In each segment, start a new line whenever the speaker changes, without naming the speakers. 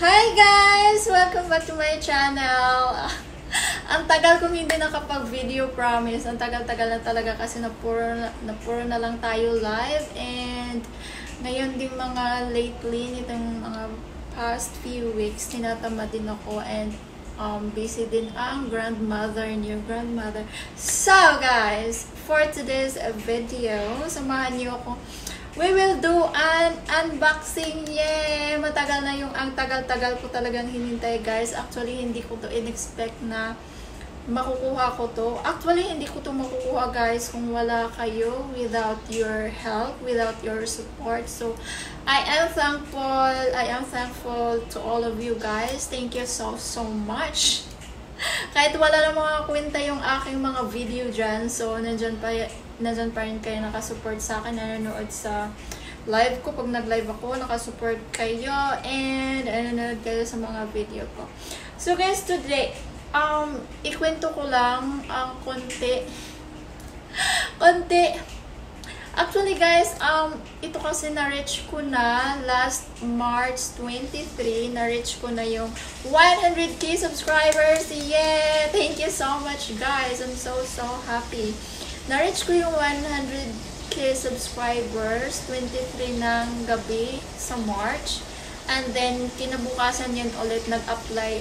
Hi guys! Welcome back to my channel. Ang tagal kong hindi nakapag-video, promise. Ang tagal-tagal na talaga kasi napuro na lang tayo live. And ngayon din lately, nitong mga past few weeks, tinatamad din ako and busy din ang new grandmother. So guys, for today's video, samahan niyo ako. We will do an unboxing. Yay! Matagal na ang tagal-tagal ko talagang hinintay, guys. Actually, hindi ko to in-expect na makukuha ko to. Actually, hindi ko to makukuha, guys, kung wala kayo, without your help, without your support. So, I am thankful to all of you guys. Thank you so much. Kahit wala na mga kwenta yung aking mga video dyan, so nandyan pa rin kayo nakasupport sa akin, nanonood sa live ko. Pag nag-live ako, nakasupport kayo and nanonood kayo sa mga video ko. So guys, today, ikwento ko lang ang konti. Actually guys, ito kasi na-reach ko na last March 23, na-reach ko na yung 100k subscribers. Yeah! Thank you so much guys. I'm so happy. Na-reach ko yung 100k subscribers 23 ng gabi sa March. And then kinabukasan yun ulit nag-apply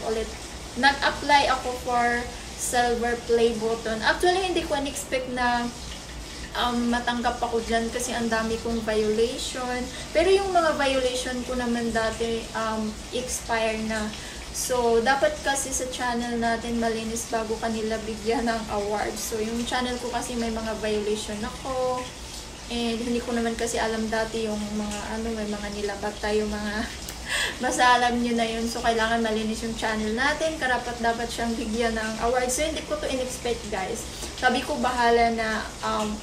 ako for silver play button. Actually hindi ko in-expect na matanggap ako dyan kasi ang dami kong violation. Pero yung mga violation ko naman dati expire na. So, dapat kasi sa channel natin malinis bago kanila bigyan ng award. So, yung channel ko kasi may mga violation ako. And hindi ko naman kasi alam dati yung mga may mga nilabat tayo mga basta alam nyo na yun. So, kailangan malinis yung channel natin. Karapat dapat siyang bigyan ng award. So, hindi ko to in-expect guys. Sabi ko bahala na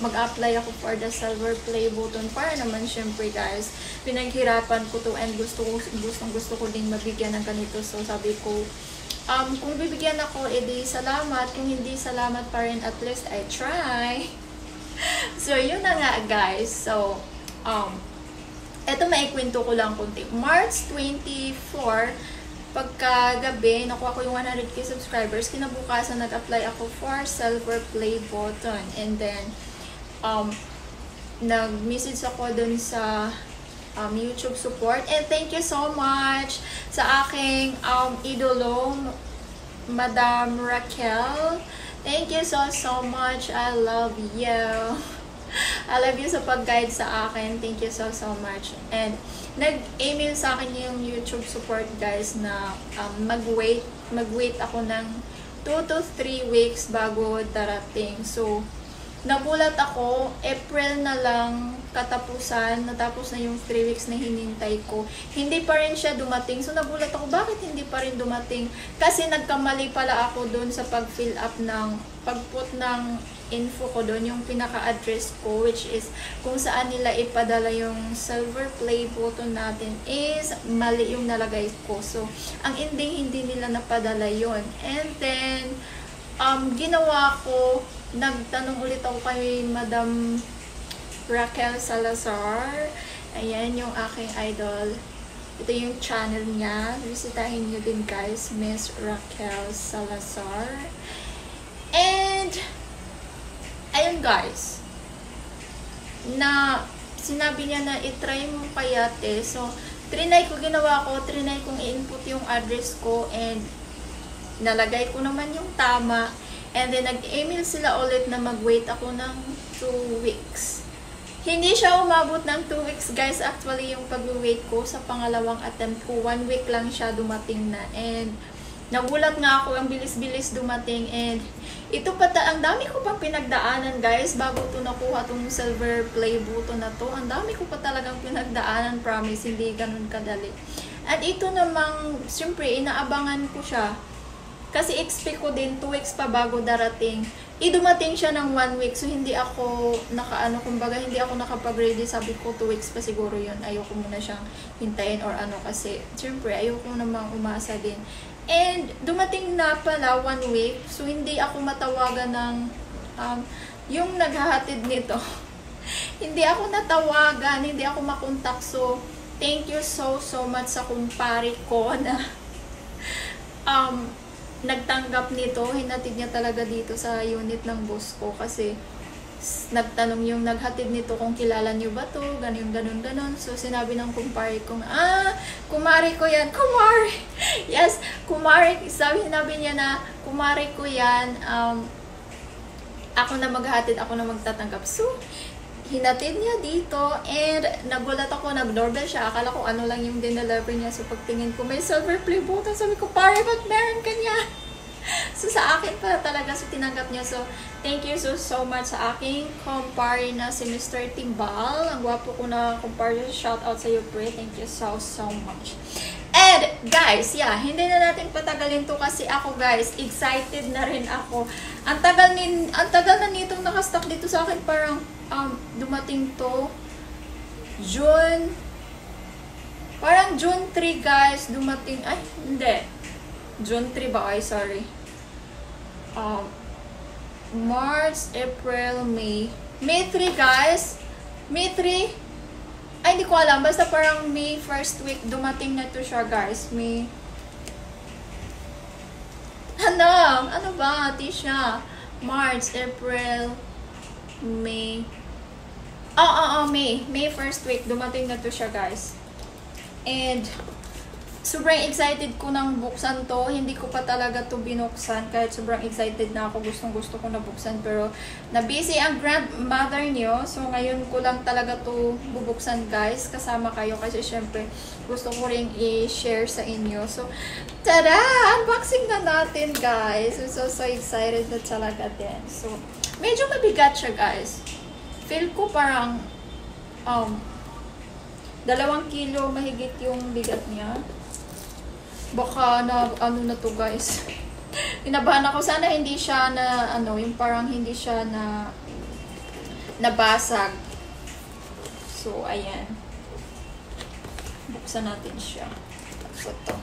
mag-apply ako for the silver play button para naman syempre guys, pinaghirapan ko to and gusto ko din mabigyan ng ganito. So sabi ko, kung bibigyan ako, edi salamat. Kung hindi, salamat pa rin. At least I try. So yun na nga guys. So, eto maikwento ko lang kunti. March 24, pagkagabi, nakuha ko yung 100k subscribers. Kinabukasan, nag-apply ako for silver play button. And then, nag-message ako dun sa YouTube support. And thank you so much sa aking idolo, Madam Raquel. Thank you so much. I love you. I love you sa pag-guide sa akin. Thank you so much. And nag-email sa akin yung YouTube support guys na mag-wait ako ng 2 to 3 weeks bago darating. So, nagulat ako, April na lang katapusan, natapos na yung 3 weeks na hinintay ko. Hindi pa rin siya dumating. So, nagulat ako, bakit hindi pa rin dumating? Kasi nagkamali pala ako doon sa pag-fill up pag-put ng info ko doon, yung pinaka-address ko, which is kung saan nila ipadala yung silver play button natin is mali yung nalagay ko. So, ang ending hindi nila napadala yon. And then, ginawa ko, nagtanong ulit ako kay Madam Raquel Salazar. Ayan yung aking idol. Ito yung channel niya. Visitahin nyo din guys, Miss Raquel Salazar. And ayun guys, na sinabi niya na itry mo kaya te. So, trinay kong i-input yung address ko and nalagay ko naman yung tama. And then, nag-email sila ulit na mag-wait ako ng 2 weeks. Hindi siya umabot ng 2 weeks guys. Actually, yung pag-wait ko sa pangalawang attempt ko, 1 week lang siya dumating na. And nagulat nga ako, ang bilis-bilis dumating. And ito ang dami ko pang pinagdaanan guys bago to nakuha tong silver play button na to. Ang dami ko pa talagang pinagdaanan, promise, hindi ganun kadali. At ito namang, siyempre, inaabangan ko siya. Kasi expect ko din 2 weeks pa bago darating. Dumating siya ng 1 week. So, hindi ako kumbaga, hindi ako nakapag-ready. Sabi ko, 2 weeks pa siguro yun. Ayoko muna siyang hintayin or kasi, siyempre, ayoko namang umasa din. And, dumating na pala 1 week. So, hindi ako matawagan ng, yung naghahatid nito. Hindi ako natawagan, hindi ako makontak. So, thank you so much sa kumpare ko na nagtanggap nito. Hinatid niya talaga dito sa unit ng boss ko kasi nagtanong yung naghatid nito kung kilala niyo ba to, ganun. So, sinabi ng kumpare ko, kumare ko yan. Kumare! Yes, kumare. Sinabi niya na, kumare ko yan. Ako na maghatid, ako na magtatanggap. So, hinatid niya dito and nagulat ako, nag-doorbell siya. Akala ko ano lang yung dineliver niya. So, pagtingin ko, may silver play button. Sabi ko, pare, ba't meron ka niya? So, sa akin pa talaga, so tinanggap niya. So, thank you so much sa aking kumpare na si Mr. Timbal. Ang gwapo ko na kumpare. Shout out sa iyo, pre. Thank you so much. And, guys, yeah, hindi na natin patagalin to kasi ako, guys, excited na rin ako. Ang tagal na nitong nakastock dito sa akin. Parang, dumating to parang June 3, guys, dumating. Ay, hindi. June 3 ba? Ay, sorry. March, April, May. May 3, guys. May 3. Ay, hindi ko alam. Basta parang May first week, dumating na to siya, guys. May. Ano ba? Tisha. March, April, May. May. May first week, dumating na to siya, guys. And, sobrang excited ko nang buksan to. Hindi ko pa talaga to binuksan. Kahit sobrang excited na ako. Gustong-gusto ko na buksan. Pero, na-busy ang grandmother niyo. So, ngayon ko lang talaga to bubuksan, guys. Kasama kayo. Kasi, syempre, gusto ko rin i-share sa inyo. So, tada! Unboxing na natin, guys. I'm so excited na talaga din. So, medyo mabigat siya, guys. Feel ko parang 2 kilo mahigit yung bigat niya. Baka na na to, guys. Inabahan ako, sana hindi siya na yung parang hindi siya na nabasag. So ayan, buksan natin siya. So to,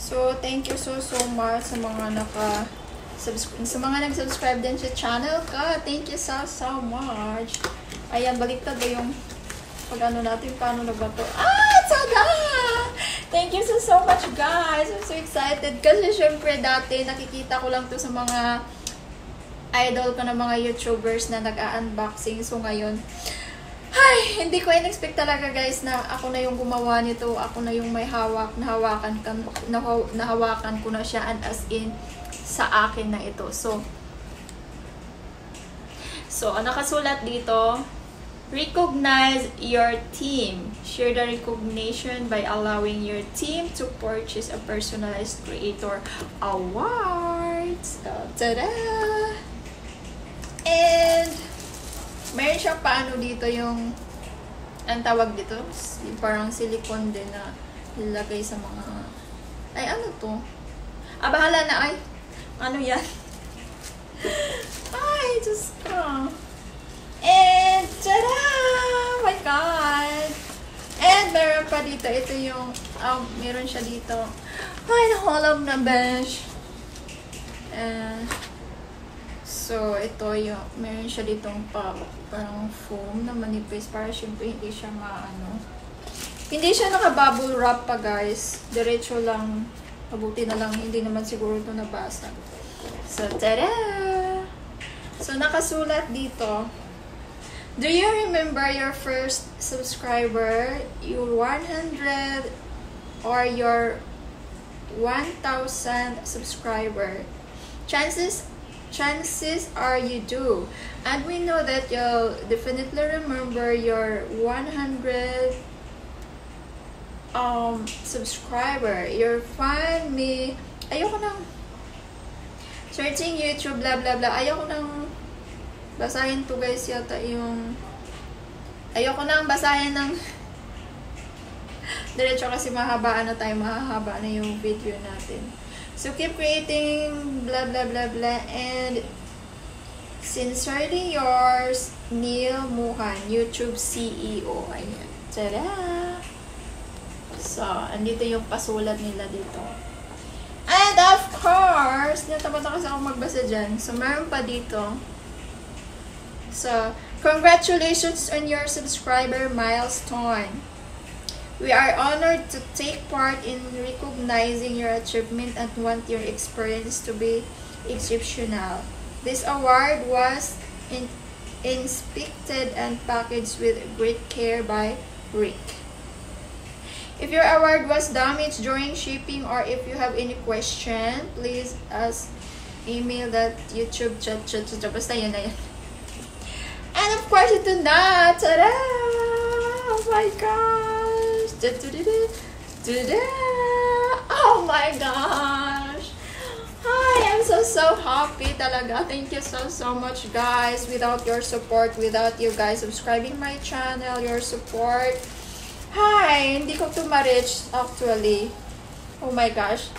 so thank you so much sa mga sa mga nag-subscribe din sa channel ka. Thank you so much. Ayan, baliktad ba yung pag-ano natin? Paano na ba to? Tada! Thank you so much, guys. I'm so excited. Kasi syempre dati nakikita ko lang to sa mga idol ko na mga YouTubers na nag-unboxing. So ngayon, hindi ko in-expect talaga, guys, na ako na yung gumawa nito. Ako na yung may hawak. Nahawakan ko na siya, and as in sa akin na ito. So nakasulat dito, recognize your team. Share the recognition by allowing your team to purchase a personalized creator awards. Tada! And mayroon siyang paano dito yung ang tawag dito, parang silicone din na nilagay sa mga, ay ano to? Bahala na, ano yan? Ay, Diyos ko. And, tada! Oh my God! And, meron pa dito. Ito yung, meron siya dito. Ay, nakulog na bench. So, ito yung, meron siya ditong parang foam na manipis. Para syempre, hindi siya hindi siya naka-bubble wrap pa, guys. Diretso lang. Mabuti na lang, hindi naman siguro ito nabasa. So, tada! So, nakasulat dito, do you remember your first subscriber, your 100 or your 1,000 subscriber? Chances are you do. And we know that you'll definitely remember your 100 subscriber. You'll find me. Ayoko nang searching YouTube, blah blah blah. Ayoko nang basahin to, guys, yata yung ayoko nang basahin ng diretso kasi mahaba na yung video natin. So keep creating, blah blah blah blah, and sincerely yours, Neil Muhan, YouTube CEO. Ayan. Tada! So, andito yung pasulat nila dito. And of course, Mars, natamad na kasi ako magbasa dyan. So, meron pa dito. So, congratulations on your subscriber milestone. We are honored to take part in recognizing your achievement and want your experience to be exceptional. This award was inspected and packaged with great care by Rick. If your award was damaged during shipping or if you have any question, please email that YouTube chat. Basta yun na yun. And of course, ito na! Tada! Oh my gosh! Oh my gosh! Hi! I'm so happy talaga. Thank you so much, guys. Without your support, without you guys subscribing my channel, your support, hi! Hindi ko to ma-reach actually. Oh my gosh.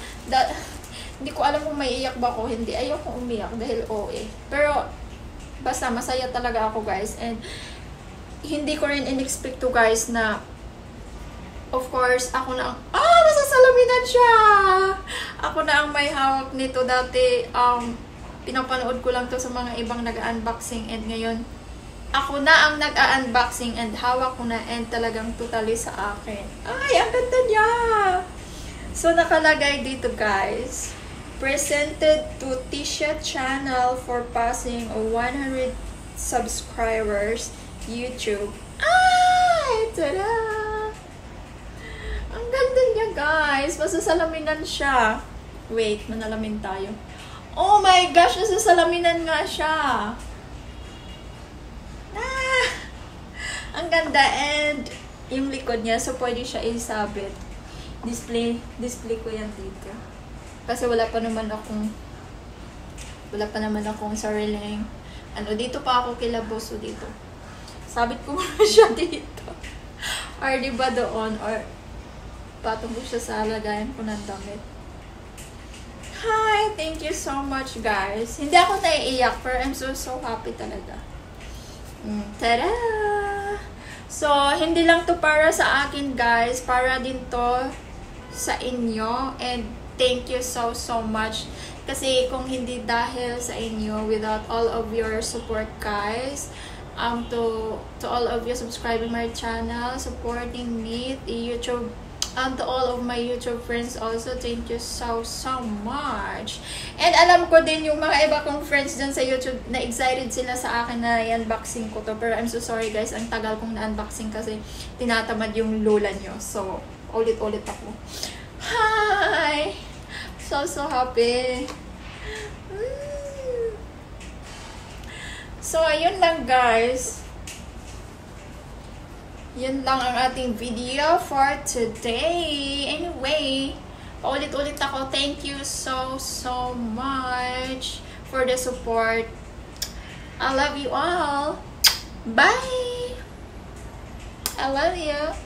Hindi ko alam kung maiiyak ba ako. Hindi. Ayoko umiyak dahil OA. Pero, basta masaya talaga ako, guys. And, hindi ko rin in-expect to, guys, na of course, ako na ang masasalaminan siya! Ako na ang may hawak nito. Dati, pinapanood ko lang to sa mga ibang nag-unboxing and ngayon, ako na ang nag-unboxing and hawak ko na and talagang totally sa akin. Ay, ang ganda niya! So, nakalagay dito, guys. Presented to Tisha Channel for passing 100 subscribers. YouTube. Ay! Tada! Ang ganda niya, guys. Masasalaminan siya. Wait, manalamin tayo. Oh my gosh! Nasasalaminan nga siya. Ang ganda and yung likod niya, so pwede siya isabit. Display ko yan dito. Kasi wala pa naman akong sariling dito pa ako kilabos dito. Sabit ko muna siya dito. Or diba doon, or patong ko siya sa lagayan ko ng damit. Hi! Thank you so much, guys. Hindi ako naiiyak, pero I'm so happy talaga. Tada! So, hindi lang to para sa akin, guys. Para din to sa inyo. And thank you so much. Kasi kung hindi dahil sa inyo, without all of your support, guys, to all of you subscribing my channel, supporting me, YouTube, to all of my YouTube friends also, thank you so much. And alam ko din yung mga iba kong friends dyan sa YouTube na excited sila sa akin na i-unboxing ko to. Pero I'm so sorry, guys, ang tagal kong na-unboxing kasi tinatamad yung lola nyo. So, ulit-ulit ako. Hi! So happy. So, ayun lang, guys. Yun lang ang ating video for today. Anyway, paulit-ulit ako. Thank you so much for the support. I love you all. Bye! I love you.